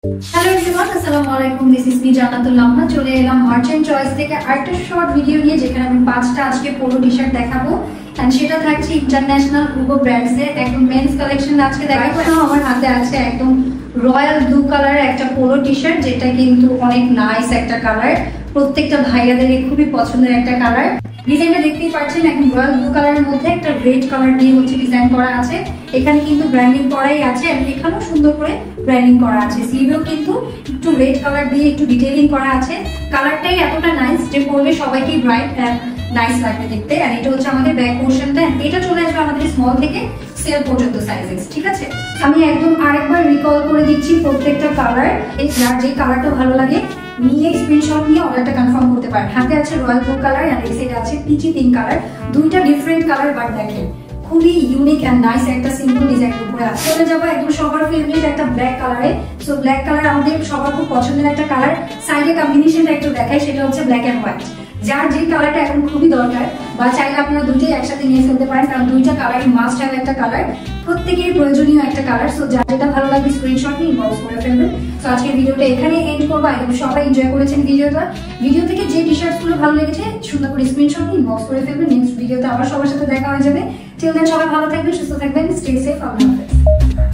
Hello everyone, আসসালামু আলাইকুম। This is me জান্নাতুল লামহা। চলে এলাম মার্চেন্ট চয়েস থেকে আরেকটা শর্ট ভিডিও নিয়ে, যেখানে আমি 5টা আজকে পোলো টি-শার্ট দেখাবো। এন্ড সেটা থাকছে ইন্টারন্যাশনাল হুগো ব্র্যান্ডস এর একদম মেন্স কালেকশন আজকে দেখাবো। আমার হাতে আছে একদম রয়্যাল ব্লু কালারের একটা পোলো টি-শার্ট, যেটা কিন্তু অনেক নাইস একটা কালার, প্রত্যেকটা ভাইয়াদের খুবই পছন্দের একটা কালার। ডিজাইনটা দেখতেই পাচ্ছেন, একদম রয়্যাল ব্লু কালারের মধ্যে একটা রেড কালার দিয়ে ডিজাইন করা আছে। এখানে কিন্তু ব্র্যান্ডিং করাই আছে, এখানেও সুন্দর করে ব্র্যান্ডিং করা আছে। স্লিভেও কিন্তু একটু রেড কালার দিয়ে একটু ডিটেইলিং করা আছে। কালারটাই এতটা নাইস যে পরলে সবাইকেই ব্রাইট নাইস লাগবে দেখতে। আর এটা হচ্ছে আমাদের ব্যাক পোর্শনটা, এটা চলে আসবে আমাদের স্মল থেকে সেল পর্যন্ত সাইজেস, ঠিক আছে। আমি একদম আরেকবার রিকল করে দিচ্ছি প্রত্যেকটা কালার। যার যে কালারটা ভালো লাগে নিয়ে স্ক্রিনশট নিয়ে অর্ডারটা কনফার্ম করতে পারেন। হাতে আছে রয়্যাল ব্লু কালার আর এই সাইডে আছে পিচি পিঙ্ক কালার। দুইটা ডিফারেন্ট কালার, বাট দেখেন খুবই ইউনিক এন্ড নাইস একটা সিম্পল ডিজাইন উপরে আছে। চলে যাবো একদম সবার ফেভারিট একটা ব্ল্যাক কালারে। সো ব্ল্যাক কালার আমাদের সবার খুব পছন্দের একটা কালার। সাইডে কম্বিনেশনটা একটু দেখাই, সেটা হচ্ছে ব্ল্যাক এন্ড হোয়াইট। যার যে কালারটা এখন খুবই দরকার, বা চাইলে আপনারা দুইটাই একসাথে নিয়ে ফেলতে পারেন, কারণ দুইটা কালারই মাস্ট হ্যাভ একটা কালার, প্রত্যেকের প্রয়োজনীয় একটা কালার। সো যার যেটা ভালো লাগবে স্ক্রিনশট নিয়ে ইনবক্স করে ফেলবেন। সো আজকের ভিডিওটা এখানে এন্ড করবো। একদম সবাই এনজয় করেছেন ভিডিও থেকে যে টি শার্টস গুলো ভালো লেগেছে সুন্দর করে স্ক্রিনশট নিয়ে ইনবক্স করে ফেলবেন। নেক্সট ভিডিওতে আবার সবার সাথে দেখা হয়ে যাবে। টিল দেন সবাই ভালো থাকবেন, সুস্থ থাকবেন, স্টে সেফ। আল্লাহ হাফেজ।